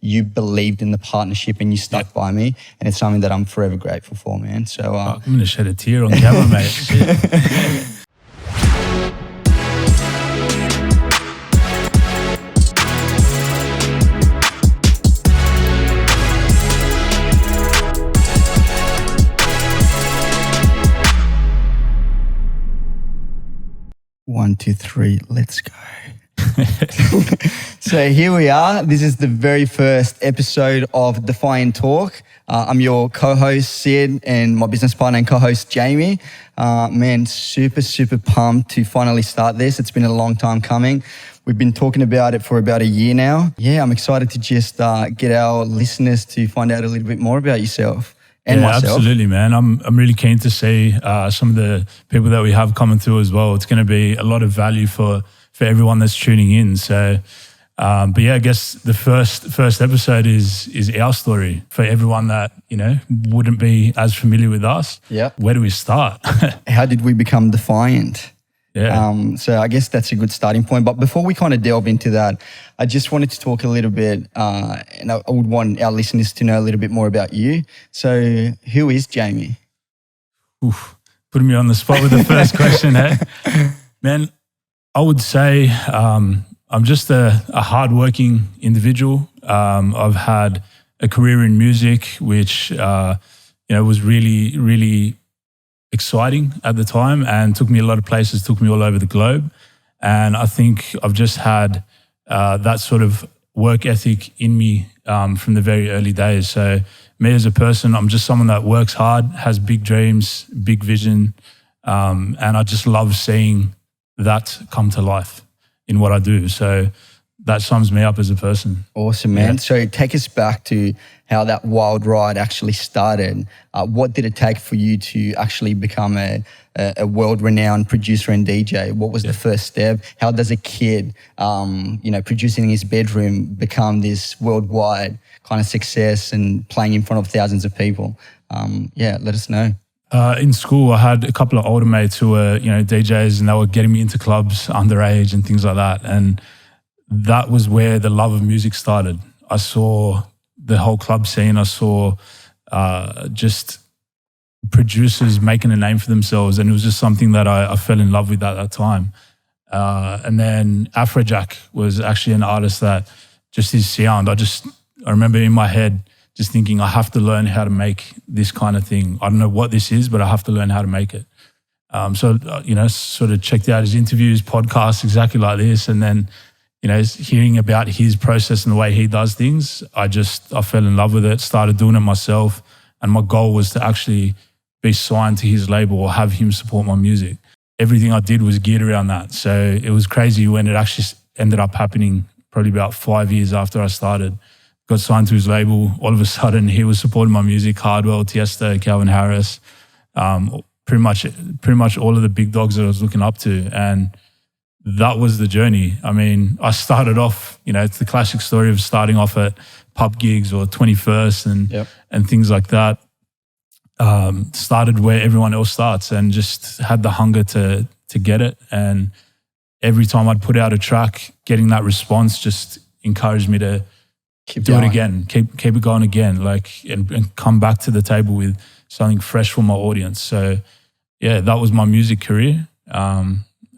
You believed in the partnership and you stuck by me, and it's something that I'm forever grateful for, man. So I'm going to shed a tear on camera, mate. Shit. 1, 2, 3, let's go. So here we are. This is the very first episode of Defiant Talk. I'm your co-host Sid and my business partner and co-host Jamie. Man, super pumped to finally start this. It's been a long time coming. We've been talking about it for about a year now. Yeah, I'm excited to just get our listeners to find out a little bit more about yourself. And myself. Absolutely, man. I'm really keen to see some of the people that we have coming through as well. It's going to be a lot of value for everyone that's tuning in. So, but yeah, I guess the first episode is our story for everyone that wouldn't be as familiar with us. Yeah. Where do we start? How did we become Defiant? Yeah. So I guess that's a good starting point. But before we kind of delve into that, I just wanted to talk a little bit, and I would want our listeners to know a little bit more about you. So who is Jamie? Oof, putting me on the spot with the first question, eh? Man, I would say I'm just a hardworking individual. I've had a career in music, which was really exciting at the time and took me a lot of places, took me all over the globe. And I think I've just had that sort of work ethic in me from the very early days. So me as a person, I'm just someone that works hard, has big dreams, big vision, and I just love seeing that come to life in what I do. So that sums me up as a person. Awesome, man. Yeah. So take us back to how that wild ride actually started. What did it take for you to actually become a world-renowned producer and DJ? What was the first step? How does a kid, producing in his bedroom become this worldwide kind of success and playing in front of thousands of people? Let us know. In school, I had a couple of older mates who were, DJs, and they were getting me into clubs underage and things like that. And that was where the love of music started. I saw the whole club scene. I saw just producers making a name for themselves, and it was just something that I fell in love with at that time. And then Afrojack was actually an artist that just his sound, I remember in my head just thinking, I have to learn how to make this kind of thing. I don't know what this is, but I have to learn how to make it. Sort of checked out his interviews, podcasts, exactly like this, and then hearing about his process and the way he does things, I fell in love with it, started doing it myself. And my goal was to actually be signed to his label or have him support my music. Everything I did was geared around that. So it was crazy when it actually ended up happening probably about 5 years after I started. Got signed to his label. All of a sudden, he was supporting my music, Hardwell, Tiesto, Calvin Harris, pretty much all of the big dogs that I was looking up to. And that was the journey. I mean, I started off, it's the classic story of starting off at pub gigs or 21st and things like that. Started where everyone else starts and just had the hunger to get it. And every time I'd put out a track, getting that response just encouraged me to do it again, keep it going again, and come back to the table with something fresh for my audience. So yeah, that was my music career.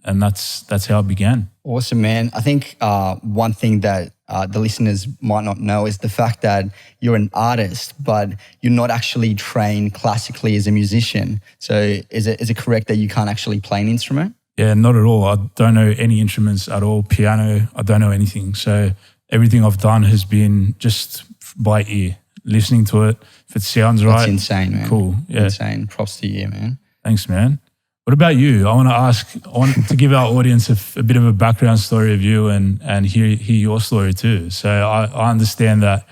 And that's how it began. Awesome, man. I think one thing that the listeners might not know is the fact that you're an artist, but you're not actually trained classically as a musician. So is it correct that you can't actually play an instrument? Yeah, not at all. I don't know any instruments at all. Piano, I don't know anything. So everything I've done has been just by ear, listening to it. If it sounds right. That's insane, man. Cool. Yeah. Insane. Props to you, man. Thanks, man. What about you? I want to give our audience a bit of a background story of you and hear your story too. So I understand that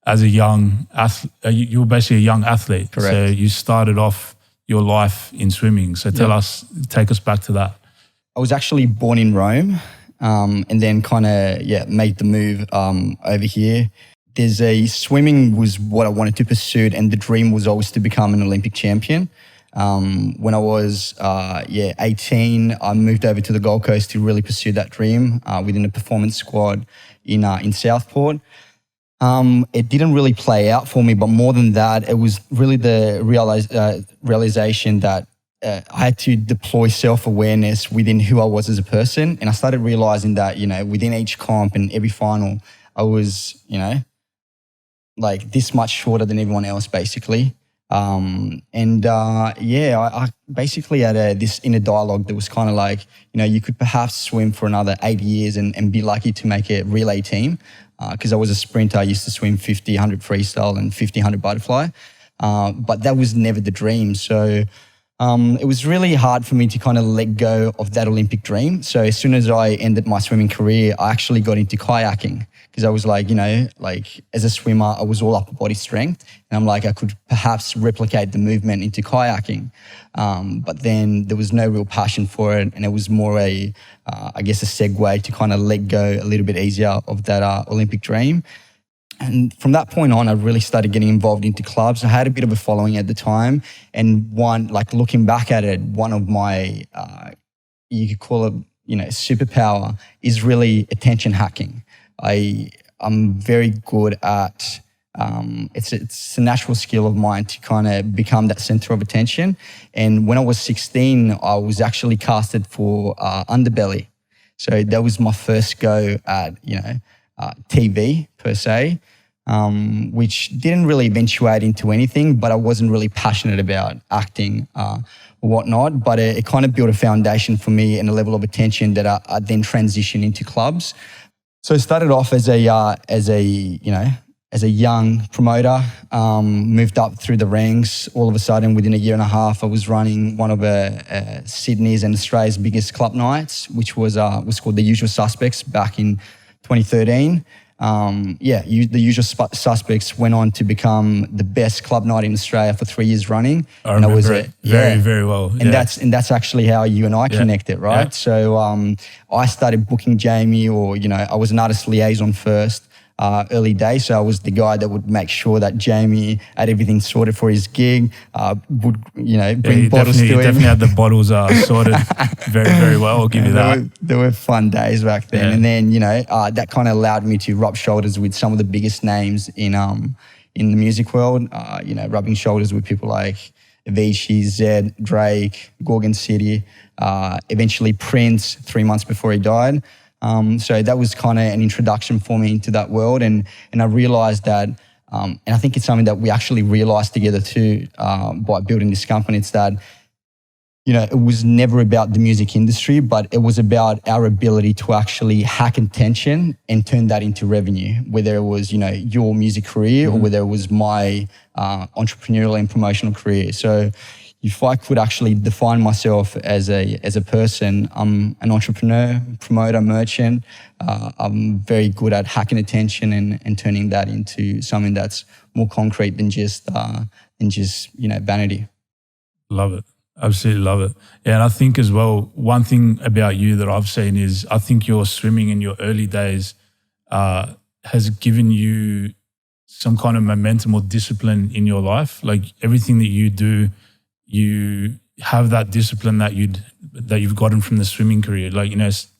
as a young athlete, you were basically a young athlete. Correct. So you started off your life in swimming. So take us back to that. I was actually born in Rome and then kind of, made the move over here. Swimming was what I wanted to pursue, and the dream was always to become an Olympic champion. When I was 18, I moved over to the Gold Coast to really pursue that dream within a performance squad in Southport. It didn't really play out for me, but more than that, it was really the realization that I had to deploy self-awareness within who I was as a person. And I started realizing that, within each comp and every final, I was, like this much shorter than everyone else, basically. I basically had this inner dialogue that was kind of like, you could perhaps swim for another 8 years and be lucky to make a relay team. Because I was a sprinter, I used to swim 50, 100 freestyle and 50, 100 butterfly. But that was never the dream. So it was really hard for me to kind of let go of that Olympic dream. So as soon as I ended my swimming career, I actually got into kayaking because I was like, as a swimmer, I was all upper body strength. And I'm like, I could perhaps replicate the movement into kayaking. But then there was no real passion for it. And it was more a segue to kind of let go a little bit easier of that Olympic dream. And from that point on, I really started getting involved into clubs. I had a bit of a following at the time. And looking back at it, one of my, you could call it, superpower is really attention hacking. I'm very good at, it's a natural skill of mine to kind of become that center of attention. And when I was 16, I was actually casted for Underbelly. So that was my first go at, TV per se, which didn't really eventuate into anything, but I wasn't really passionate about acting or whatnot. But it kind of built a foundation for me and a level of attention that I then transitioned into clubs. So I started off as a young promoter, moved up through the ranks. All of a sudden, within a year and a half, I was running one of Sydney's and Australia's biggest club nights, which was called The Usual Suspects back in 2013. The Usual Suspects went on to become the best club night in Australia for 3 years running. I remember it very well. And that's actually how you and I connected, right? Yeah. So I started booking Jamie, or I was an artist liaison first. Early days, so I was the guy that would make sure that Jamie had everything sorted for his gig. Would bring bottles to him. Definitely had the bottles sorted very, very well. I'll give you that. There were fun days back then, and then that kind of allowed me to rub shoulders with some of the biggest names in the music world. Rubbing shoulders with people like Avicii, Zed, Drake, Gorgon City, eventually Prince 3 months before he died. So that was kind of an introduction for me into that world. And I realized that, and I think it's something that we actually realized together too, by building this company. It's that, it was never about the music industry, but it was about our ability to actually hack attention and turn that into revenue, whether it was, your music career or whether it was my entrepreneurial and promotional career. So if I could actually define myself as a person, I'm an entrepreneur, promoter, merchant. I'm very good at hacking attention and turning that into something that's more concrete than just vanity. Love it. Absolutely love it. Yeah, and I think as well, one thing about you that I've seen is I think your swimming in your early days has given you some kind of momentum or discipline in your life. Like everything that you do, you have that discipline that you've gotten from the swimming career. Like,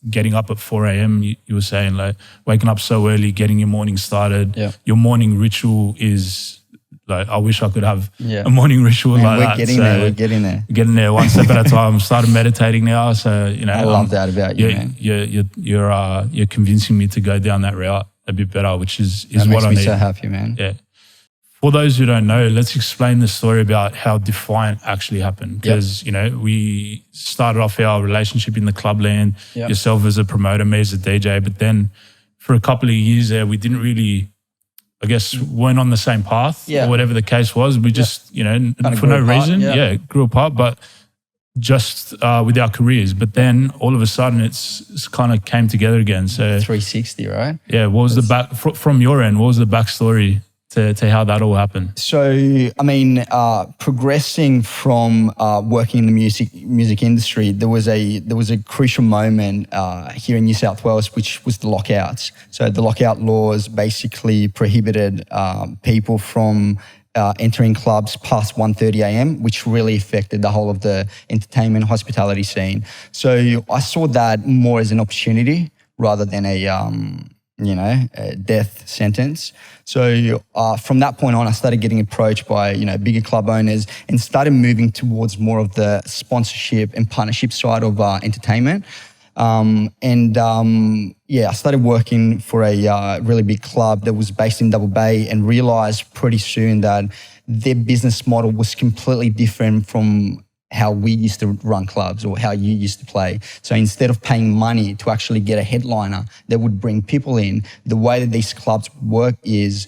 getting up at 4 a.m., you were saying, like waking up so early, getting your morning started. Yeah. Your morning ritual is like, I wish I could have a morning ritual like that. We're getting there. Getting there one step at a time. I'm started meditating now. So, I love that about you, man. You're convincing me to go down that route a bit better, which is what I need. That makes me so happy, man. Yeah. For those who don't know, let's explain the story about how Defiant actually happened. Because, we started off our relationship in the clubland, yourself as a promoter, me as a DJ. But then for a couple of years there, we didn't really, weren't on the same path or whatever the case was. We just, for no reason, grew apart, but just with our careers. But then all of a sudden it's kind of came together again. So 360, right? Yeah. What was from your end, what was the backstory to how that all happened? So, progressing from working in the music industry, there was a crucial moment here in New South Wales, which was the lockouts. So the lockout laws basically prohibited people from entering clubs past 1:30 a.m., which really affected the whole of the entertainment hospitality scene. So I saw that more as an opportunity rather than a death sentence. So from that point on, I started getting approached by, bigger club owners and started moving towards more of the sponsorship and partnership side of entertainment. I started working for a really big club that was based in Double Bay and realized pretty soon that their business model was completely different from how we used to run clubs or how you used to play. So instead of paying money to actually get a headliner that would bring people in, the way that these clubs work is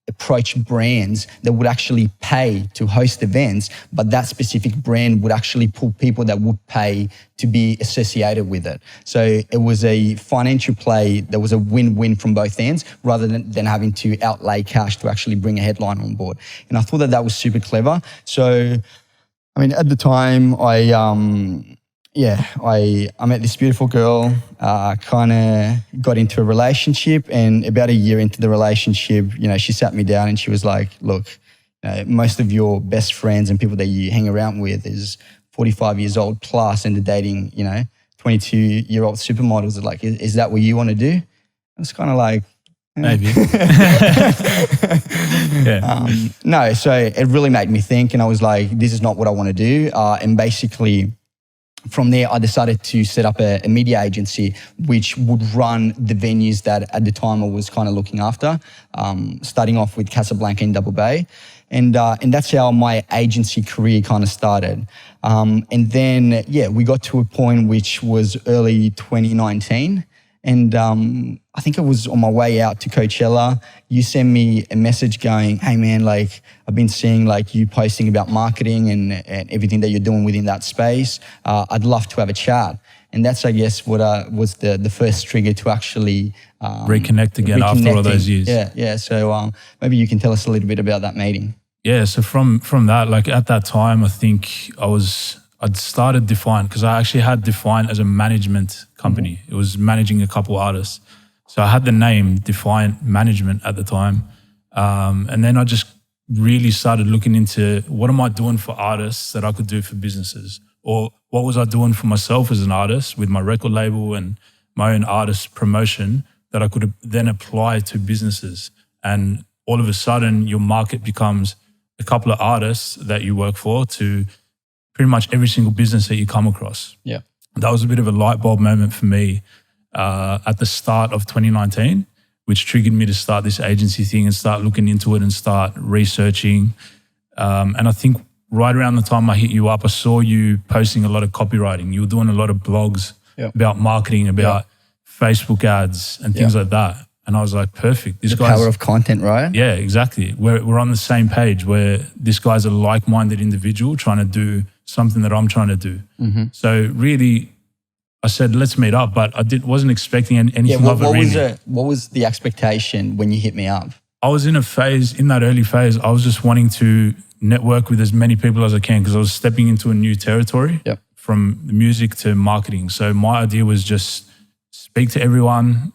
approach brands that would actually pay to host events, but that specific brand would actually pull people that would pay to be associated with it. So it was a financial play that was a win-win from both ends rather than having to outlay cash to actually bring a headliner on board. And I thought that was super clever. So at the time, I met this beautiful girl, kind of got into a relationship, and about a year into the relationship, she sat me down and she was like, look, most of your best friends and people that you hang around with is 45 years old plus and they're dating, 22-year-old supermodels. Like, is that what you want to do? I was kind of like, maybe. No, so it really made me think, and I was like, this is not what I want to do. And basically, from there, I decided to set up a media agency which would run the venues that at the time I was kind of looking after, starting off with Casablanca in Double Bay. And that's how my agency career kind of started. And then, we got to a point which was early 2019. And I think I was on my way out to Coachella. You sent me a message going, hey man, like I've been seeing like you posting about marketing and everything that you're doing within that space. I'd love to have a chat. And that's, I guess, what was the first trigger to actually reconnect again after all those years. Yeah. So maybe you can tell us a little bit about that meeting. Yeah, so from that, like at that time, I think I'd started Defiant because I actually had Defiant as a management company. Mm-hmm. It was managing a couple artists. So I had the name Defiant Management at the time. And then I just really started looking into what am I doing for artists that I could do for businesses? Or what was I doing for myself as an artist with my record label and my own artist promotion that I could then apply to businesses? And all of a sudden your market becomes a couple of artists that you work for to pretty much every single business that you come across. Yeah. That was a bit of a light bulb moment for me at the start of 2019, which triggered me to start this agency thing and start looking into it and start researching. And I think right around the time I hit you up, I saw you posting a lot of copywriting. You were doing a lot of blogs about marketing, about Facebook ads and things like that. And I was like, perfect. The power of content, right? Yeah, exactly. We're on the same page where this guy's a like-minded individual trying to do something that I'm trying to do. Mm-hmm. So really, I said, let's meet up, but I wasn't expecting anything of it really. What was the expectation when you hit me up? I was in that early phase, I was just wanting to network with as many people as I can because I was stepping into a new territory from music to marketing. So my idea was just speak to everyone,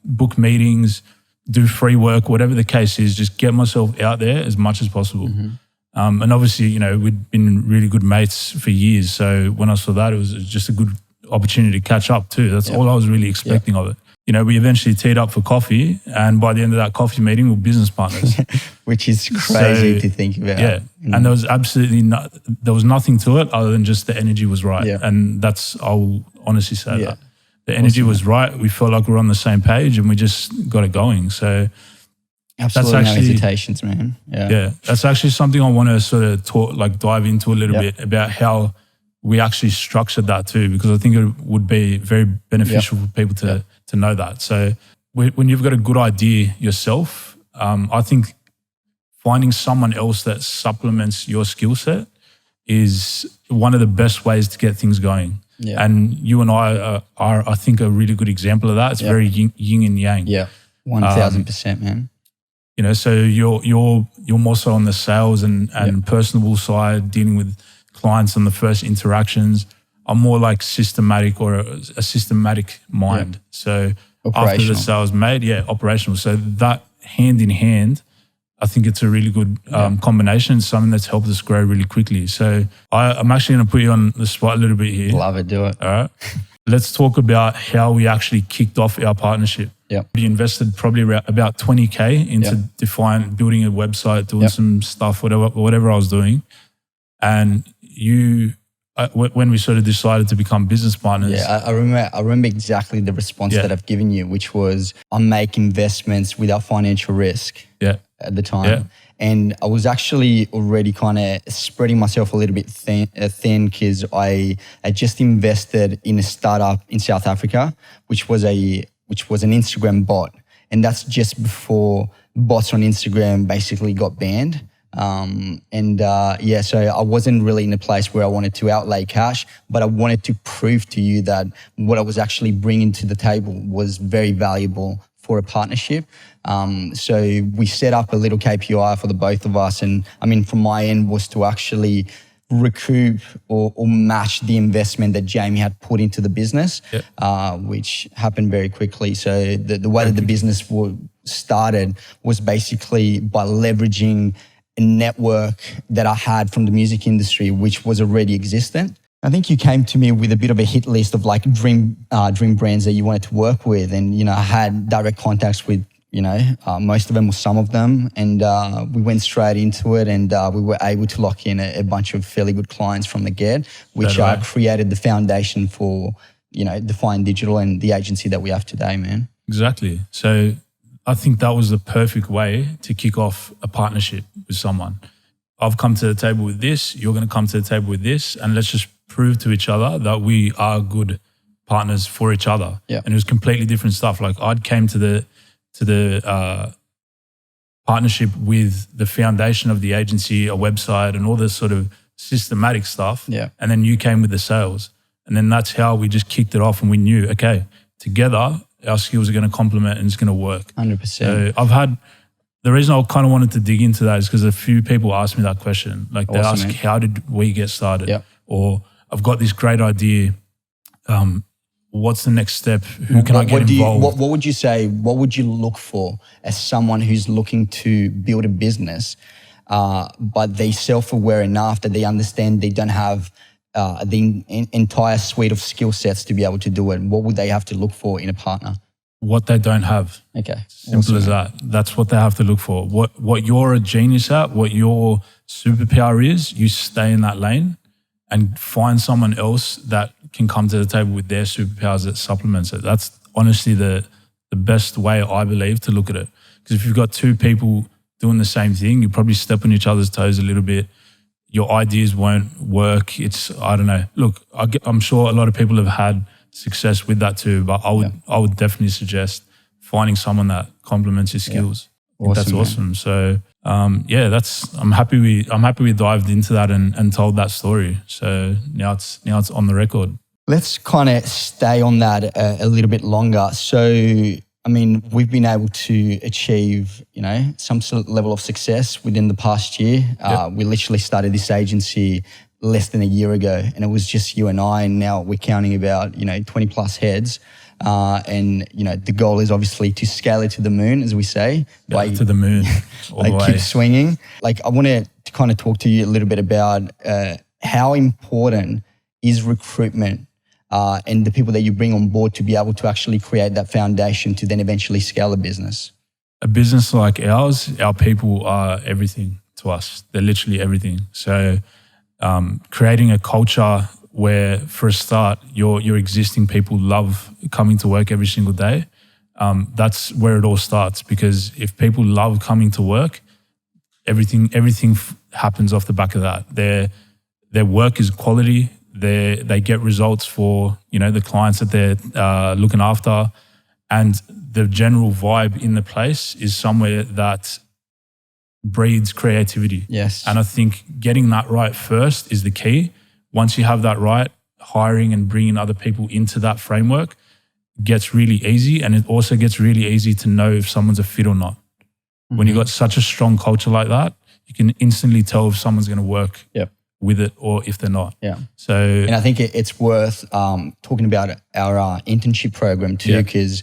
book meetings, do free work, whatever the case is, just get myself out there as much as possible. Mm-hmm. And obviously, we'd been really good mates for years. So when I saw that, it was just a good opportunity to catch up too. That's all I was really expecting of it. We eventually teed up for coffee, and by the end of that coffee meeting, we were business partners. Which is crazy to think about. Yeah, and there was absolutely there was nothing to it other than just the energy was right. Yeah. And I'll honestly say that. The energy was right. We felt like we were on the same page and we just got it going. So absolutely that's actually, no hesitations, man. Yeah. That's actually something I want to sort of dive into a little bit about how we actually structured that too, because I think it would be very beneficial for people to know that. So when you've got a good idea yourself, I think finding someone else that supplements your skill set is one of the best ways to get things going. Yeah. And you and I are, I think, a really good example of that. It's very yin and yang. Yeah, 1000%, man. So you're more so on the sales and personable side, dealing with clients on the first interactions. I'm more like systematic or a systematic mind. Yeah. So after the sales made, operational. So that hand in hand, I think it's a really good combination, something that's helped us grow really quickly. So I'm actually going to put you on the spot a little bit here. Love it, do it. All right. Let's talk about how we actually kicked off our partnership. Yeah. We invested probably about 20K into Defiant, building a website, doing some stuff, whatever I was doing. And you, when we sort of decided to become business partners. Yeah, I remember exactly the response that I've given you, which was, I make investments without financial risk at the time. Yeah. And I was actually already kind of spreading myself a little bit thin because I just invested in a startup in South Africa, which was an Instagram bot. And that's just before bots on Instagram basically got banned. So I wasn't really in a place where I wanted to outlay cash, but I wanted to prove to you that what I was actually bringing to the table was very valuable for a partnership. So we set up a little KPI for the both of us. And I mean, from my end was to actually recoup or match the investment that Jamie had put into the business, which happened very quickly. So the way that the business started was basically by leveraging a network that I had from the music industry, which was already existent. I think you came to me with a bit of a hit list of like dream brands that you wanted to work with. And, you know, I had direct contacts with, most of them or some of them. And we went straight into it, and we were able to lock in a bunch of fairly good clients from the get, which created the foundation for, Defiant Digital and the agency that we have today, man. Exactly. So I think that was the perfect way to kick off a partnership with someone. I've come to the table with this, you're going to come to the table with this, and let's just prove to each other that we are good partners for each other. Yeah. And it was completely different stuff. Like I came to the partnership with the foundation of the agency, a website, and all this sort of systematic stuff. Yeah. And then you came with the sales. And then that's how we just kicked it off, and we knew, okay, together our skills are going to complement and it's going to work. 100%. So the reason I kind of wanted to dig into that is because a few people asked me that question. Like they ask, man, how did we get started? Yep. Or I've got this great idea. What's the next step? Who can I get involved? What would you say, what would you look for as someone who's looking to build a business, but they're self-aware enough that they understand they don't have the entire suite of skill sets to be able to do it? What would they have to look for in a partner? What they don't have. Okay. Simple as that. That's what they have to look for. What you're a genius at, what your superpower is, you stay in that lane and find someone else that can come to the table with their superpowers that supplements it. That's honestly the best way, I believe, to look at it. Because if you've got two people doing the same thing, you probably step on each other's toes a little bit. Your ideas won't work. I don't know. Look, I'm sure a lot of people have had success with that too, but I would definitely suggest finding someone that complements your skills. Awesome, that's awesome. Man. So I'm happy we dived into that and told that story. So now it's on the record. Let's kind of stay on that a little bit longer. So, I mean, we've been able to achieve, some sort of level of success within the past year. We literally started this agency less than a year ago, and it was just you and I, and now we're counting about, 20 plus heads. And the goal is obviously to scale it to the moon, as we say. To the moon. Keep swinging. Like, I want to kind of talk to you a little bit about how important is recruitment and the people that you bring on board to be able to actually create that foundation to then eventually scale a business. A business like ours, our people are everything to us. They're literally everything. So creating a culture where, for a start, your existing people love coming to work every single day, that's where it all starts. Because if people love coming to work, everything happens off the back of that. Their work is quality. They get results for the clients that they're looking after, and the general vibe in the place is somewhere that breeds creativity. Yes. And I think getting that right first is the key. Once you have that right, hiring and bringing other people into that framework gets really easy, and it also gets really easy to know if someone's a fit or not. Mm-hmm. When you've got such a strong culture like that, you can instantly tell if someone's going to work with it or if they're not. Yeah. So, and I think it's worth talking about our internship program too, because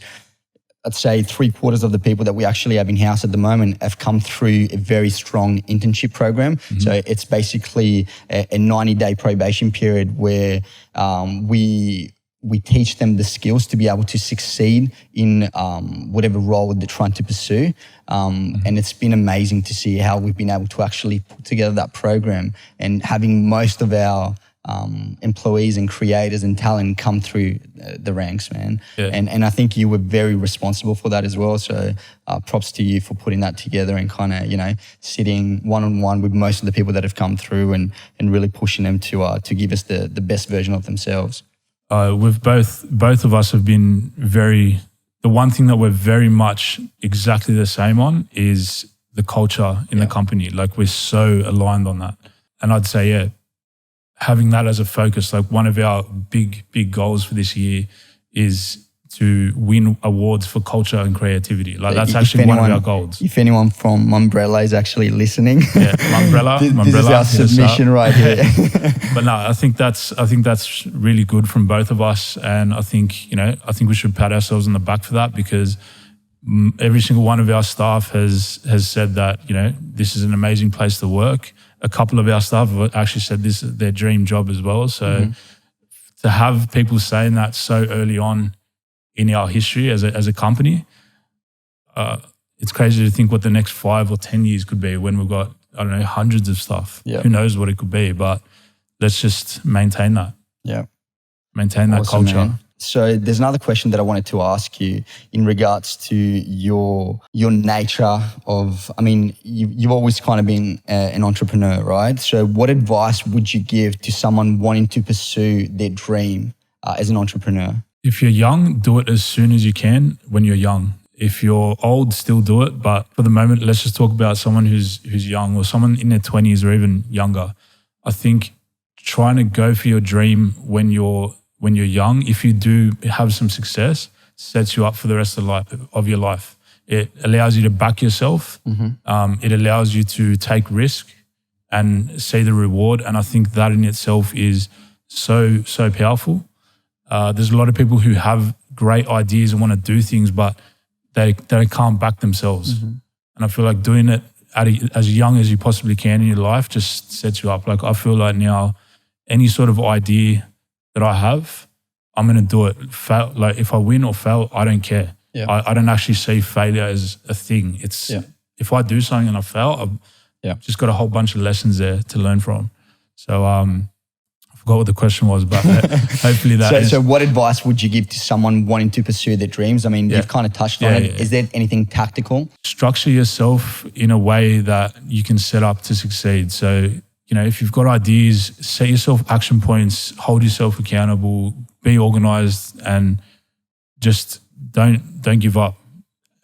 I'd say 3/4 of the people that we actually have in-house at the moment have come through a very strong internship program. Mm-hmm. So it's basically a 90-day probation period where we we teach them the skills to be able to succeed in whatever role they're trying to pursue. And it's been amazing to see how we've been able to actually put together that program and having most of our employees and creators and talent come through the ranks, man. Yeah. And I think you were very responsible for that as well. So props to you for putting that together and kind of, you know, sitting one-on-one with most of the people that have come through and really pushing them to give us the best version of themselves. We've both of us have been the one thing that we're very much exactly the same on is the culture in the company. Like we're so aligned on that. And I'd say, having that as a focus, like one of our big goals for this year is to win awards for culture and creativity. Like that's actually one of our goals. If anyone from Umbrella is actually listening, Umbrella, this is our submission right here. But no, I think that's really good from both of us, and I think we should pat ourselves on the back for that because every single one of our staff has said that this is an amazing place to work. A couple of our staff have actually said this is their dream job as well. So to have people saying that so early on in our history as a company, it's crazy to think what the next 5 or 10 years could be when we've got, I don't know, hundreds of stuff. Yeah. Who knows what it could be, but let's just maintain that. Yeah. Maintain that culture. Man. So there's another question that I wanted to ask you in regards to your nature of, I mean, you've always kind of been an entrepreneur, right? So what advice would you give to someone wanting to pursue their dream as an entrepreneur? If you're young, do it as soon as you can when you're young. If you're old, still do it. But for the moment, let's just talk about someone who's young or someone in their 20s or even younger. I think trying to go for your dream when you're young, if you do have some success, sets you up for the rest of your life. It allows you to back yourself. It allows you to take risk and see the reward. And I think that in itself is so powerful. There's a lot of people who have great ideas and want to do things, but they can't back themselves. And I feel like doing it as young as you possibly can in your life just sets you up. Like I feel like now any sort of idea that I have, I'm going to do it. Like if I win or fail, I don't care. Yeah. I don't actually see failure as a thing. It's if I do something and I fail, I've just got a whole bunch of lessons there to learn from. So I forgot what the question was, but hopefully that So what advice would you give to someone wanting to pursue their dreams? I mean, you've kind of touched on it. Yeah. Is there anything tactical? Structure yourself in a way that you can set up to succeed. So if you've got ideas, set yourself action points, hold yourself accountable, be organized, and just don't give up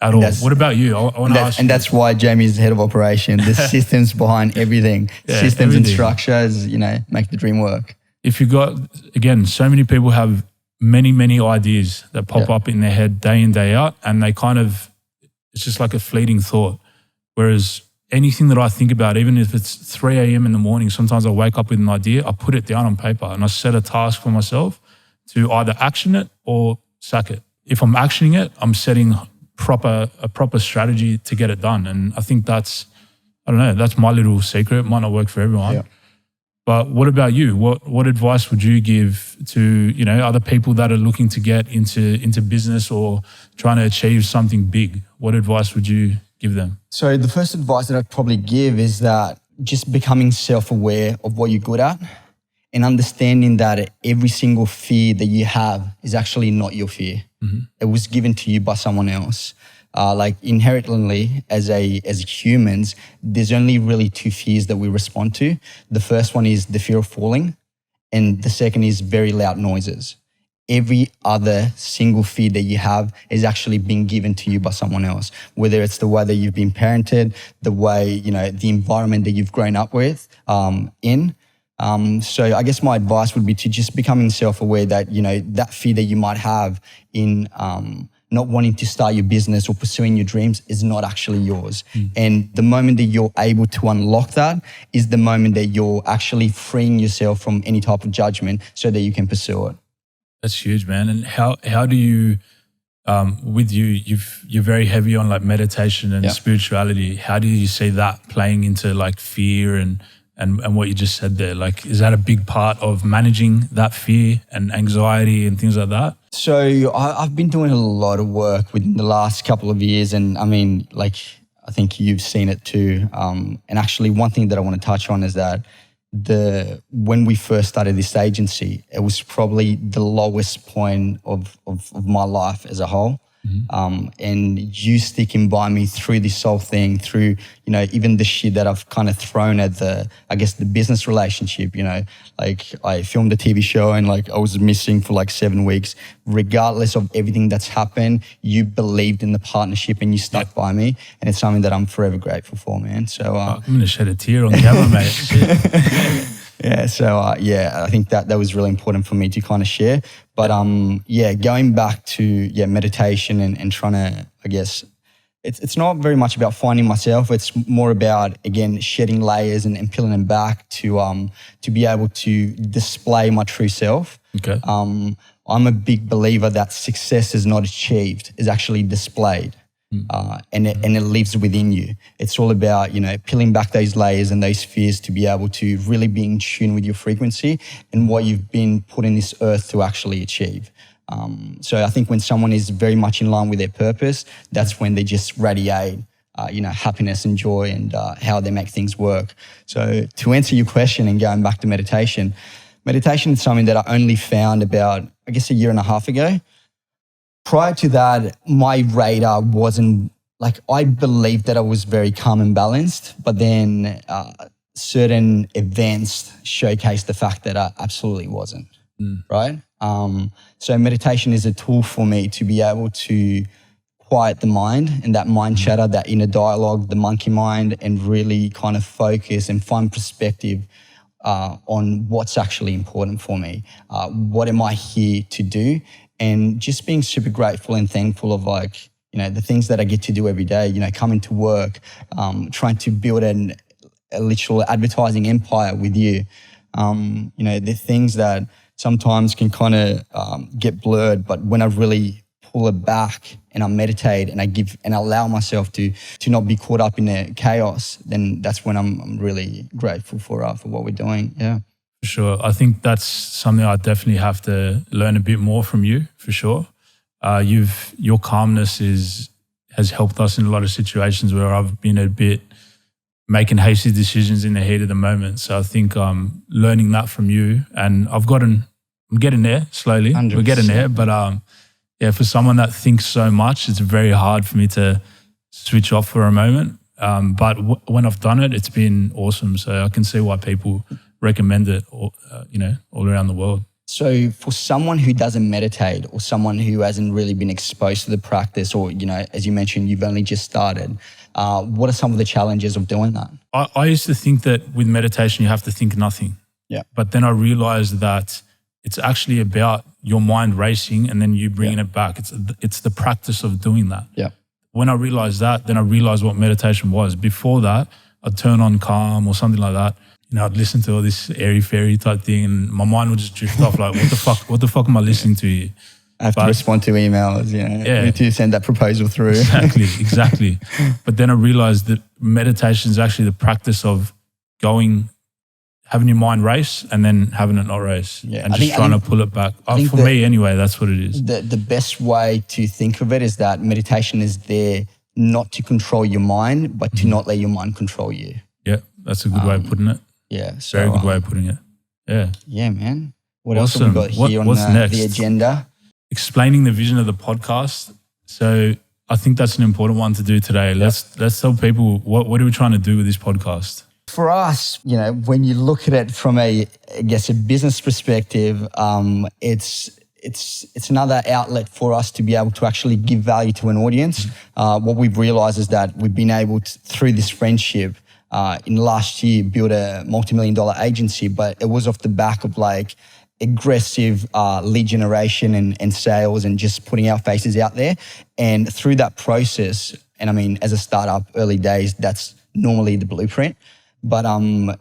at all. What about you? I want to ask you. And that's why Jamie's the head of operation. The systems behind everything, systems and structures, make the dream work. If you've got, again, so many people have many ideas that pop up in their head day in, day out, and it's just like a fleeting thought. Whereas anything that I think about, even if it's 3 a.m. in the morning, sometimes I wake up with an idea, I put it down on paper and I set a task for myself to either action it or sack it. If I'm actioning it, I'm setting a proper strategy to get it done. And I think that's my little secret. It might not work for everyone. Yeah. But what about you? What advice would you give to, other people that are looking to get into business or trying to achieve something big? What advice would you give them? So the first advice that I'd probably give is that just becoming self-aware of what you're good at and understanding that every single fear that you have is actually not your fear. It was given to you by someone else. Like inherently as humans, there's only really 2 fears that we respond to. The first one is the fear of falling, and the second is very loud noises. Every other single fear that you have is actually being given to you by someone else, whether it's the way that you've been parented, the way, the environment that you've grown up with in. So I guess my advice would be to just becoming self-aware that, that fear that you might have in not wanting to start your business or pursuing your dreams is not actually yours. And the moment that you're able to unlock that is the moment that you're actually freeing yourself from any type of judgment so that you can pursue it. That's huge, man. And how do you, with you're very heavy on like meditation and spirituality. How do you see that playing into like fear and and what you just said there? Like, is that a big part of managing that fear and anxiety and things like that? So I've been doing a lot of work within the last couple of years, and I mean, like, I think you've seen it too. And actually, one thing that I want to touch on is that when we first started this agency, it was probably the lowest point of my life as a whole. And you sticking by me through this whole thing, through, even the shit that I've kind of thrown at the business relationship, like I filmed a TV show and like I was missing for like 7 weeks. Regardless of everything that's happened, you believed in the partnership and you stuck by me. And it's something that I'm forever grateful for, man. So I'm going to shed a tear on camera, mate. Shit. Yeah, so I think that was really important for me to kind of share. But going back to meditation and trying to, I guess, it's not very much about finding myself. It's more about, again, shedding layers and peeling them back to be able to display my true self. Okay. I'm a big believer that success is not achieved, is actually displayed. And it lives within you. It's all about, peeling back those layers and those fears to be able to really be in tune with your frequency and what you've been put in this earth to actually achieve. So I think when someone is very much in line with their purpose, that's when they just radiate, happiness and joy and how they make things work. So to answer your question and going back to meditation is something that I only found about, I guess, a year and a half ago. Prior to that, my radar wasn't, like, I believed that I was very calm and balanced, but then certain events showcased the fact that I absolutely wasn't, right? So meditation is a tool for me to be able to quiet the mind and that mind chatter, that inner dialogue, the monkey mind, and really kind of focus and find perspective on what's actually important for me. What am I here to do? And just being super grateful and thankful of, like, the things that I get to do every day, coming to work, trying to build a literal advertising empire with you. The things that sometimes can kind of get blurred, but when I really pull it back and I meditate and I allow myself to not be caught up in the chaos, then that's when I'm really grateful for what we're doing. Yeah. For sure. I think that's something I definitely have to learn a bit more from you, for sure. Your calmness has helped us in a lot of situations where I've been a bit making hasty decisions in the heat of the moment. So I think learning that from you, and I'm getting there slowly. 100%. We're getting there, but for someone that thinks so much, it's very hard for me to switch off for a moment. But when I've done it, it's been awesome. So I can see why people recommend it, all around the world. So for someone who doesn't meditate or someone who hasn't really been exposed to the practice, or, as you mentioned, you've only just started, what are some of the challenges of doing that? I used to think that with meditation, you have to think nothing. Yeah. But then I realized that it's actually about your mind racing and then you bringing it back. It's the practice of doing that. Yeah. When I realized that, then I realized what meditation was. Before that, I'd turn on Calm or something like that. I'd listen to all this airy-fairy type thing and my mind would just drift off like, what the fuck am I listening to here? I have to respond to emails, I need to send that proposal through. Exactly. But then I realized that meditation is actually the practice of having your mind race and then having it not race. Yeah. And trying to pull it back. For me anyway, that's what it is. The best way to think of it is that meditation is there not to control your mind, but to not let your mind control you. Yeah, that's a good way of putting it. Yeah. So, very good way of putting it. Yeah. Yeah, man. What else have we got here on the agenda? Explaining the vision of the podcast. So I think that's an important one to do today. Let's tell people what are we trying to do with this podcast? For us, when you look at it from a business perspective, it's another outlet for us to be able to actually give value to an audience. What we've realized is that we've been able to, through this friendship, in last year, build a multi-million-dollar agency, but it was off the back of like aggressive lead generation and sales and just putting our faces out there. And through that process, and I mean, as a startup, early days, that's normally the blueprint. But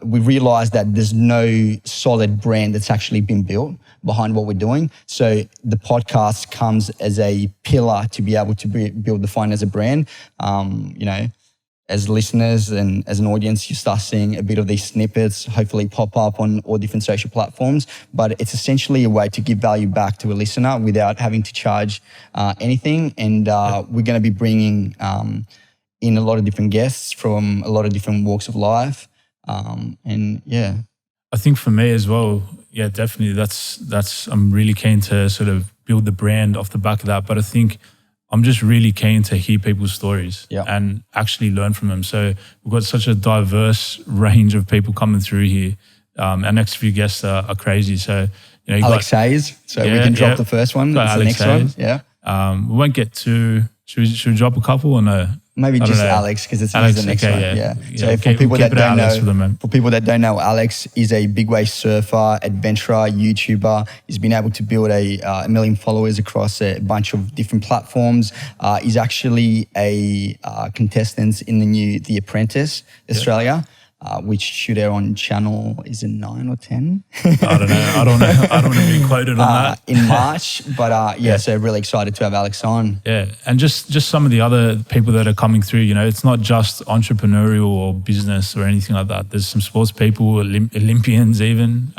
we realized that there's no solid brand that's actually been built behind what we're doing. So the podcast comes as a pillar to be able to build Defiant as a brand. as listeners and as an audience, you start seeing a bit of these snippets hopefully pop up on all different social platforms. But it's essentially a way to give value back to a listener without having to charge anything. And we're going to be bringing in a lot of different guests from a lot of different walks of life. And yeah. I think for me as well, yeah, definitely that's I'm really keen to sort of build the brand off the back of that. But I think I'm just really keen to hear people's stories and actually learn from them. So we've got such a diverse range of people coming through here. Our next few guests are crazy. So, you know, Alex Hayes. So we can drop the first one. That's the next Hayes. One. Yeah. We won't get too. Should we drop a couple or no? Maybe just Alex, because it's the next one. Yeah. So for people that don't know, Alex is a big wave surfer, adventurer, YouTuber. He's been able to build a million followers across a bunch of different platforms. He's actually a contestant in the new The Apprentice Australia. Which should air on channel, is it 9 or 10? I don't know. I don't want to be quoted on that. In March, but so really excited to have Alex on. Yeah, and just some of the other people that are coming through, you know, it's not just entrepreneurial or business or anything like that. There's some sports people, Olympians even,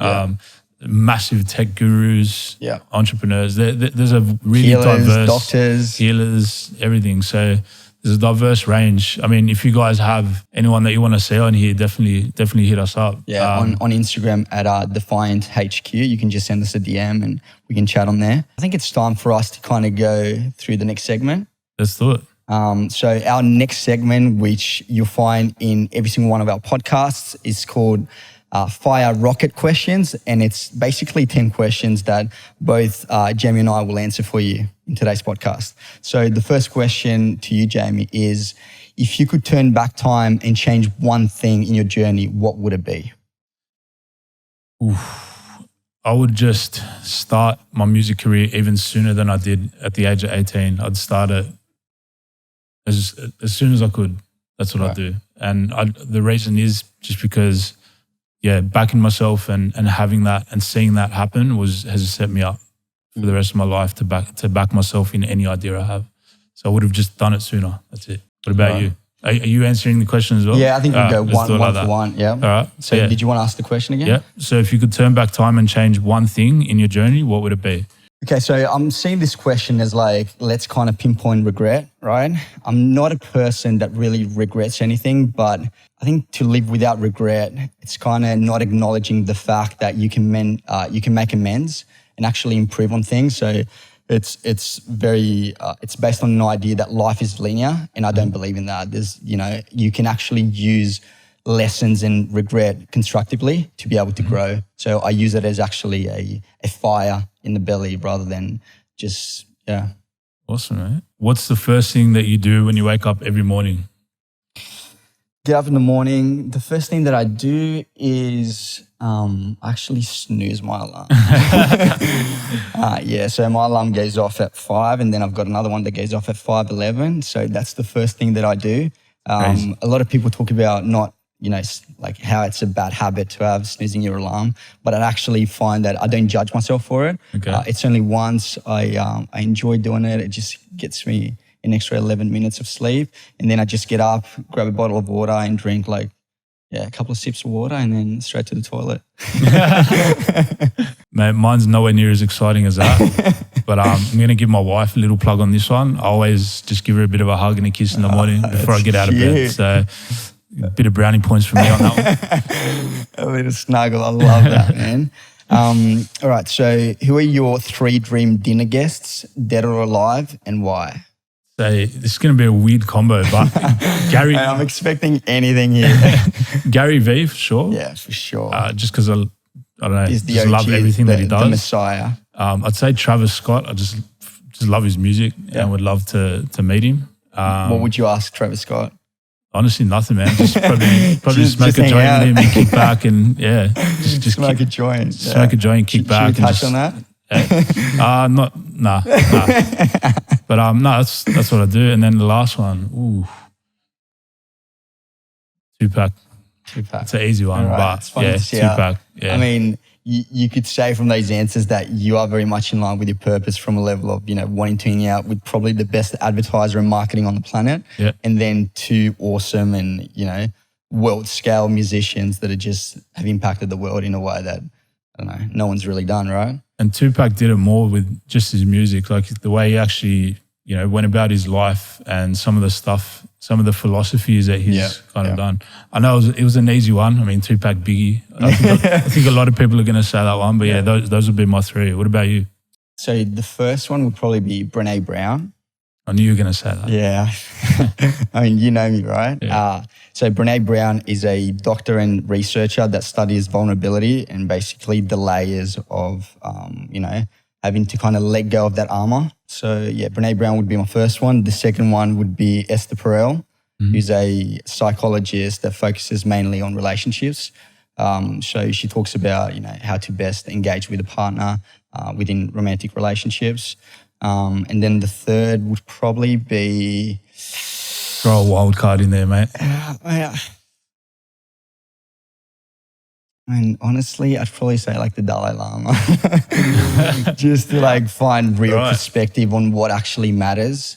massive tech gurus, entrepreneurs. There's a really diverse, doctors, healers, everything. So there's a diverse range. I mean, if you guys have anyone that you want to see on here, definitely hit us up. Yeah, on Instagram at Defiant HQ. You can just send us a DM and we can chat on there. I think it's time for us to kind of go through the next segment. Let's do it. So our next segment, which you'll find in every single one of our podcasts, is called Fire Rocket Questions. And it's basically 10 questions that both Jamie and I will answer for you in today's podcast. So the first question to you, Jamie, is if you could turn back time and change one thing in your journey, what would it be? I would just start my music career even sooner than I did at the age of 18. I'd start it as soon as I could. That's what I'd do. And the reason is just because, backing myself and having that and seeing that happen has set me up for the rest of my life to back myself in any idea I have. So I would have just done it sooner. That's it. What about you? Are you answering the question as well? Yeah, I think we'll go one for one. Yeah. All right. So did you want to ask the question again? Yeah. So if you could turn back time and change one thing in your journey, what would it be? Okay, so I'm seeing this question as like, let's kind of pinpoint regret, right? I'm not a person that really regrets anything, but I think to live without regret, it's kind of not acknowledging the fact that you can make amends and actually improve on things. So it's based on an idea that life is linear, and I don't believe in that. You can actually use lessons and regret constructively to be able to grow. So I use it as actually a fire in the belly rather than just, Awesome, right? What's the first thing that you do when you wake up every morning? Get up in the morning. The first thing that I do is actually snooze my alarm. So my alarm goes off at 5 and then I've got another one that goes off at 5:11. So that's the first thing that I do. A lot of people talk about not, like how it's a bad habit to have snoozing your alarm, but I actually find that I don't judge myself for it. Okay. It's only once. I enjoy doing it. It just gets me an extra 11 minutes of sleep. And then I just get up, grab a bottle of water and drink a couple of sips of water and then straight to the toilet. Mate, mine's nowhere near as exciting as that. But I'm going to give my wife a little plug on this one. I always just give her a bit of a hug and a kiss in the morning before I get out of bed. So a bit of brownie points for me on that one. A little snuggle. I love that, man. All right. So who are your 3 dream dinner guests, dead or alive, and why? So this is going to be a weird combo, but Gary... I'm expecting anything here. Gary V, for sure. Yeah, for sure. Just because I don't know, just love everything that he does. The Messiah. I'd say Travis Scott. I just love his music and would love to meet him. What would you ask Travis Scott? Honestly, nothing, man. Just probably smoke a joint with him and kick back and just smoke a joint. Smoke a joint, kick back. Should we touch on that? Nah. But that's what I do. And then the last one, Tupac. Tupac. It's an easy one, Right. but It's funny yeah, to see how- Tupac. Yeah. I mean, you could say from those answers that you are very much in line with your purpose from a level of, wanting to hang out with probably the best advertiser and marketing on the planet. Yeah. And then two awesome and, world scale musicians that have impacted the world in a way that, I don't know, no one's really done, right? And Tupac did it more with just his music, like the way he actually, went about his life and some of the stuff, some of the philosophies that he's kind of done. I know it was an easy one. I mean, Tupac, Biggie. I think a lot of people are going to say that one, but those would be my three. What about you? So the first one would probably be Brené Brown. I knew you were going to say that. Yeah. I mean, you know me, right? Yeah. So Brené Brown is a doctor and researcher that studies vulnerability and basically the layers of, having to kind of let go of that armor. So yeah, Brené Brown would be my first one. The second one would be Esther Perel, who's a psychologist that focuses mainly on relationships. So she talks about, how to best engage with a partner within romantic relationships. And then the third would probably be... Throw a wild card in there, mate. I mean, honestly, I'd probably say like the Dalai Lama, just to find real perspective on what actually matters.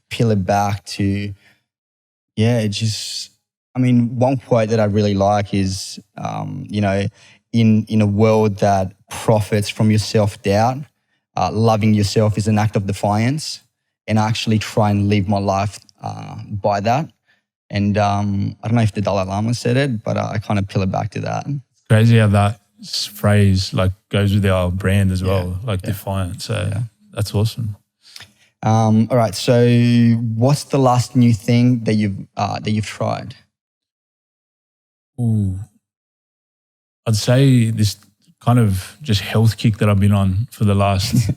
Peel it back to, one quote that I really like is, in a world that profits from your self-doubt, loving yourself is an act of defiance. And I actually try and live my life by that. And I don't know if the Dalai Lama said it, but I kind of peel it back to that. It's crazy how that phrase goes with our brand as well, defiant. So that's awesome. All right. So what's the last new thing that you've tried? Ooh, I'd say this kind of just health kick that I've been on for the last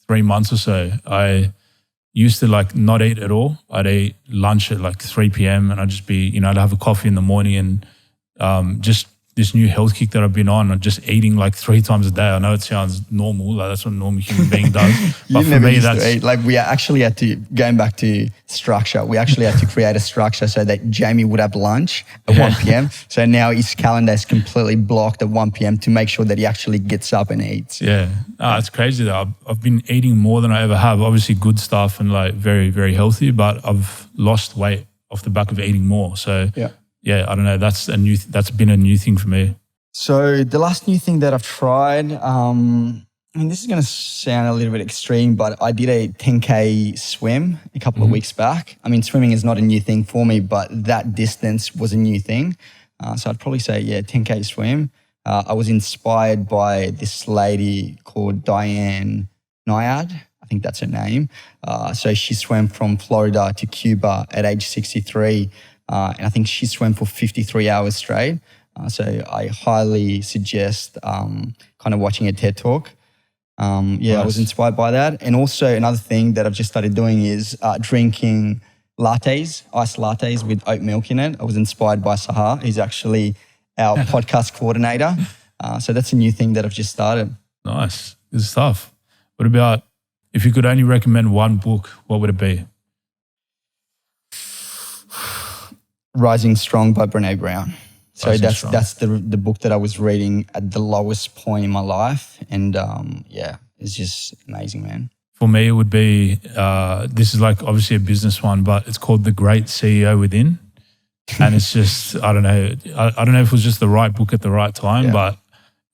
3 months or so. I used to not eat at all. I'd eat lunch at 3 p.m. and I'd just be, I'd have a coffee in the morning and just this new health kick that I've been on, I'm just eating 3 times a day. I know it sounds normal, that's what a normal human being does. But for me, that's to eat. We actually had to, going back to structure, we actually had to create a structure so that Jamie would have lunch at 1 p.m. So now his calendar is completely blocked at 1 p.m. to make sure that he actually gets up and eats. Yeah, it's crazy though. I've been eating more than I ever have. Obviously good stuff and very, very healthy, but I've lost weight off the back of eating more. So yeah, I don't know. That's been a new thing for me. So the last new thing that I've tried, this is going to sound a little bit extreme, but I did a 10K swim a couple of weeks back. I mean, swimming is not a new thing for me, but that distance was a new thing. So I'd probably say, 10K swim. I was inspired by this lady called Diane Nyad. I think that's her name. So she swam from Florida to Cuba at age 63. And I think she swam for 53 hours straight. So I highly suggest kind of watching a TED Talk. Nice. I was inspired by that. And also another thing that I've just started doing is drinking iced lattes with oat milk in it. I was inspired by Sahar. He's actually our podcast coordinator. So that's a new thing that I've just started. Nice. Good stuff. What about, if you could only recommend one book, what would it be? Rising Strong by Brené Brown. So that's the book that I was reading at the lowest point in my life. And it's just amazing, man. For me, it would be, this is obviously a business one, but it's called The Great CEO Within. And it's just, I don't know if it was just the right book at the right time, but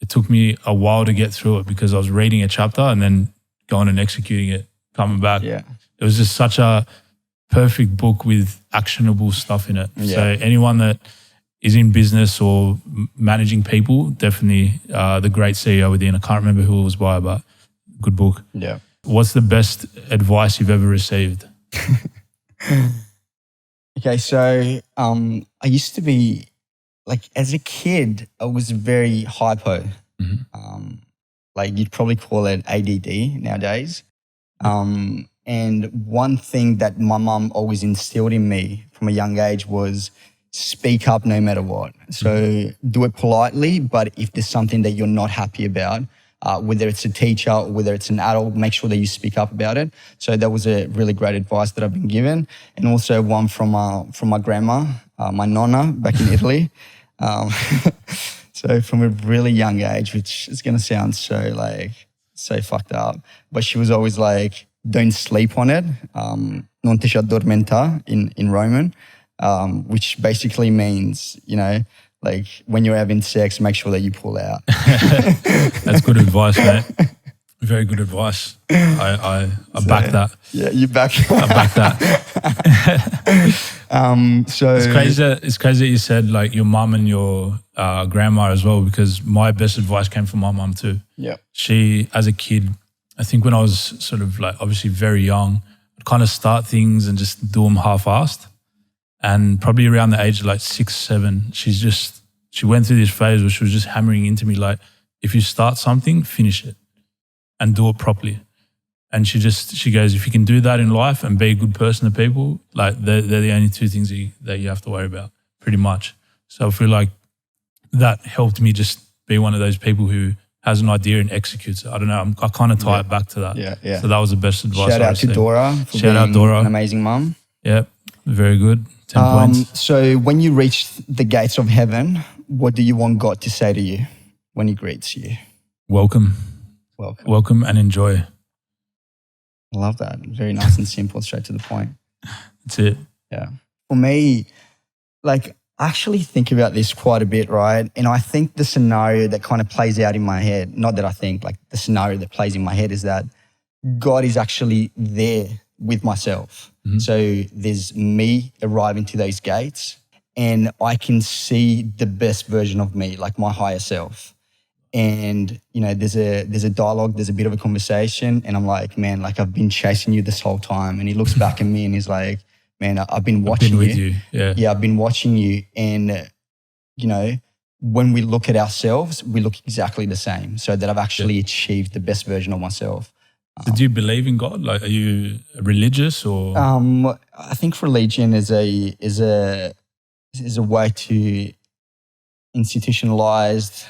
it took me a while to get through it because I was reading a chapter and then going and executing it, coming back. Yeah. It was just such a perfect book with actionable stuff in it. Yeah. So anyone that is in business or managing people, definitely The Great CEO Within. I can't remember who it was by, but good book. Yeah. What's the best advice you've ever received? Okay, so I used to be, as a kid, I was very hypo. Mm-hmm. You'd probably call it ADD nowadays. And one thing that my mum always instilled in me from a young age was speak up no matter what. So do it politely, but if there's something that you're not happy about, whether it's a teacher or whether it's an adult, make sure that you speak up about it. So that was a really great advice that I've been given. And also one from my grandma, my nonna back in Italy. So from a really young age, which is going to sound so fucked up, but she was always like, don't sleep on it. Non ti addormenta in Roman, which basically means, like when you're having sex, make sure that you pull out. That's good advice, mate. Very good advice. I back that. Yeah, you back. I back that. So it's crazy that you said like your mum and your grandma as well, because my best advice came from my mum too. Yeah. She, as a kid, I think when I was sort of like obviously very young, I'd kind of start things and just do them half-assed. And probably around the age of like 6, 7, she went through this phase where she was just hammering into me like, if you start something, finish it and do it properly. And she goes, if you can do that in life and be a good person to people, like they're the only two things that you have to worry about, pretty much. So I feel like that helped me just be one of those people who has an idea and executes it. I don't know. I kind of tie it back to that. Yeah. So that was the best advice. Shout out to Dora for being Dora. An amazing mum. Yeah, very good. 10 points. So when you reach the gates of heaven, what do you want God to say to you when he greets you? Welcome. Welcome and enjoy. I love that. Very nice and simple, straight to the point. That's it. Yeah. For me, like I actually think about this quite a bit, right? And I think the scenario that kind of plays out in my head, not that I think, like the scenario that plays in my head is that God is actually there with myself. Mm-hmm. So there's me arriving to those gates and I can see the best version of me, like my higher self. And, there's a dialogue, there's a bit of a conversation and I'm like, man, like I've been chasing you this whole time. And he looks back at me and he's like, man, I've been watching you. Yeah, I've been watching you. And, when we look at ourselves, we look exactly the same. So that I've actually achieved the best version of myself. So do you believe in God? Like, are you religious or? I think religion is a way to institutionalize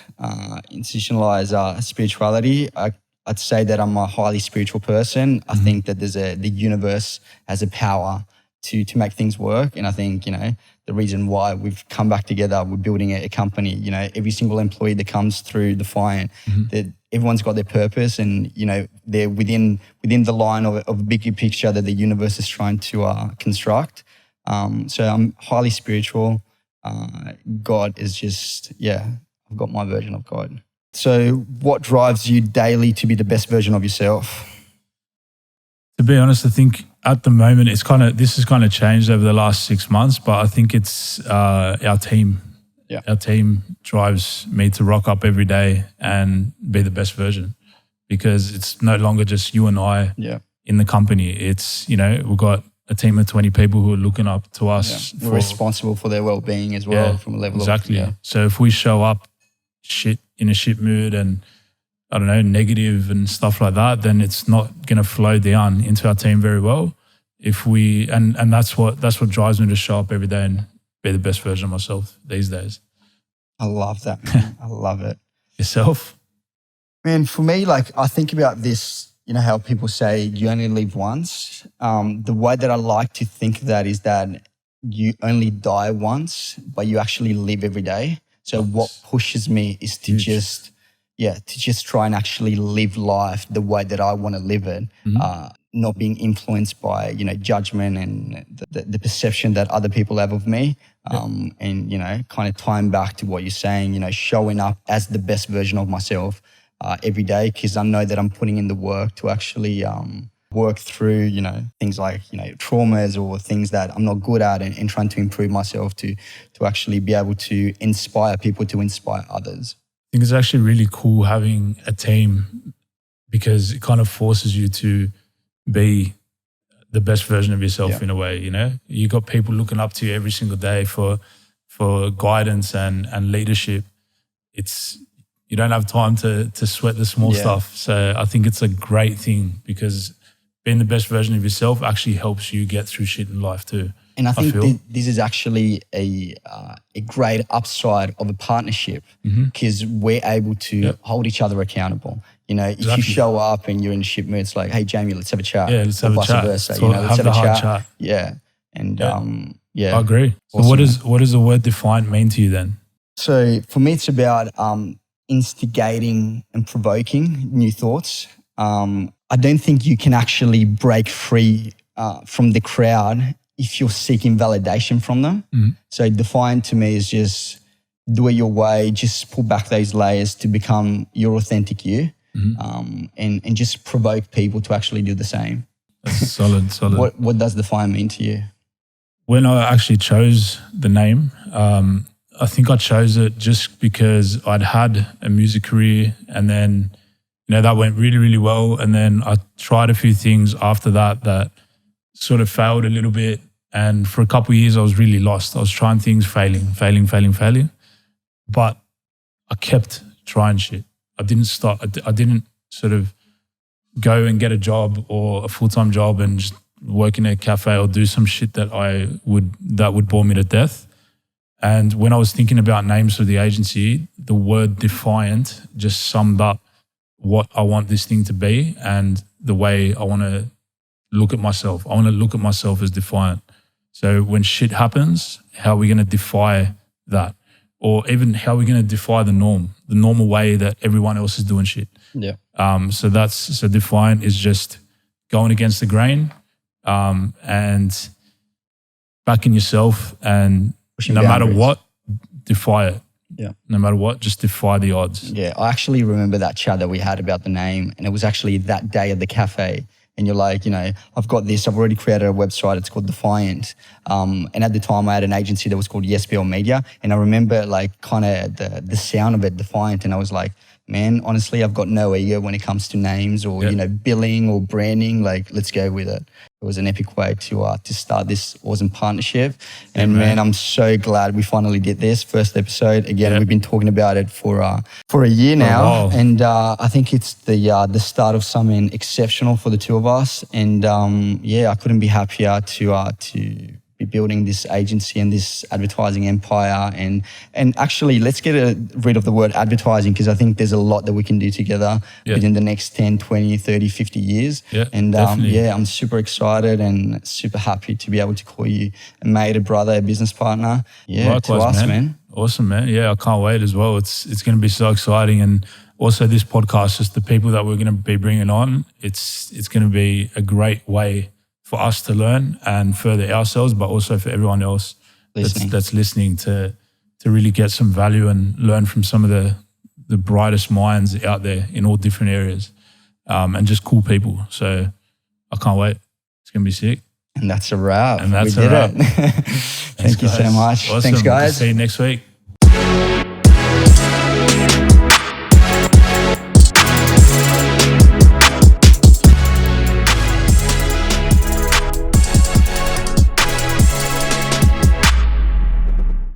spirituality. I'd say that I'm a highly spiritual person. I think that the universe has a power to make things work. And I think, the reason why we've come back together, we're building a company, every single employee that comes through Defiant, that everyone's got their purpose and, they're within the line of a bigger picture that the universe is trying to construct. So I'm highly spiritual. God is just, I've got my version of God. So what drives you daily to be the best version of yourself? To be honest, I think at the moment this has kind of changed over the last 6 months, but I think it's our team. Yeah. Our team drives me to rock up every day and be the best version because it's no longer just you and I in the company. It's, we've got a team of 20 people who are looking up to us. We're responsible for their well-being as well from a level of... So if we show up in a shit mood and, I don't know, negative and stuff like that, then it's not going to flow down into our team very well. If we and that's what drives me to show up every day and be the best version of myself these days. I love that, man. I love it. Yourself? Man, for me, like I think about this, how people say you only live once. The way that I like to think of that is that you only die once, but you actually live every day. So what pushes me is to just try and actually live life the way that I want to live it, not being influenced by, judgment and the perception that other people have of me. And, kind of tying back to what you're saying, showing up as the best version of myself every day because I know that I'm putting in the work to actually work through, things like, traumas or things that I'm not good at and trying to improve myself to actually be able to inspire people to inspire others. I think it's actually really cool having a team because it kind of forces you to be the best version of yourself in a way, You got people looking up to you every single day for guidance and leadership. You don't have time to sweat the small stuff. So I think it's a great thing because being the best version of yourself actually helps you get through shit in life too. And I think feel. this is actually a great upside of a partnership because we're able to hold each other accountable. You know, if you show up and you're in a ship mood, it's like, hey, Jamie, let's have a chat. Yeah, let's have a chat. Versa, you know, let's have a chat. Yeah. And I agree. Awesome. So what does the word defiant mean to you then? So for me, it's about instigating and provoking new thoughts. I don't think you can actually break free from the crowd if you're seeking validation from them. So defiant to me is just do it your way, just pull back those layers to become your authentic you, and just provoke people to actually do the same. That's solid. What does defiant mean to you? When I actually chose the name, I think I chose it just because I'd had a music career, and then that went really, really well. And then I tried a few things after that sort of failed a little bit. And for a couple of years, I was really lost. I was trying things, failing. But I kept trying shit. I didn't stop. I didn't sort of go and get a job or a full-time job and just work in a cafe or do some shit that would bore me to death. And when I was thinking about names for the agency, the word defiant just summed up what I want this thing to be and the way I want to look at myself. I want to look at myself as defiant. So when shit happens, how are we going to defy that? Or even how are we going to defy the normal way that everyone else is doing shit? Yeah. So defiant is just going against the grain and backing yourself, and pushing no boundaries. matter what, defy it. Yeah. No matter what, just defy the odds. Yeah. I actually remember that chat that we had about the name, and it was actually that day at the cafe. And you're like, I've got this. I've already created a website. It's called Defiant. And at the time, I had an agency that was called YesBL Media. And I remember kind of the sound of it, Defiant. And I was like, man, honestly, I've got no ego when it comes to names or, billing or branding. Like, let's go with it. It was an epic way to start this awesome partnership. And man, I'm so glad we finally did this first episode. Again, we've been talking about it for a year now. Wow. And I think it's the start of something exceptional for the two of us. And I couldn't be happier to be building this agency and this advertising empire. And actually, let's get rid of the word advertising, because I think there's a lot that we can do together within the next 10, 20, 30, 50 years. Yeah, and definitely. I'm super excited and super happy to be able to call you a mate, a brother, a business partner. Yeah, Likewise, to us, man. Awesome, man. Yeah, I can't wait as well. It's going to be so exciting. And also this podcast, just the people that we're going to be bringing on, it's going to be a great way for us to learn and further ourselves, but also for everyone else that's listening to really get some value and learn from some of the brightest minds out there in all different areas, and just cool people. So I can't wait. It's going to be sick. And that's a wrap. And that's we did a wrap. it. Thank you so much. Awesome. Thanks, guys. See you next week.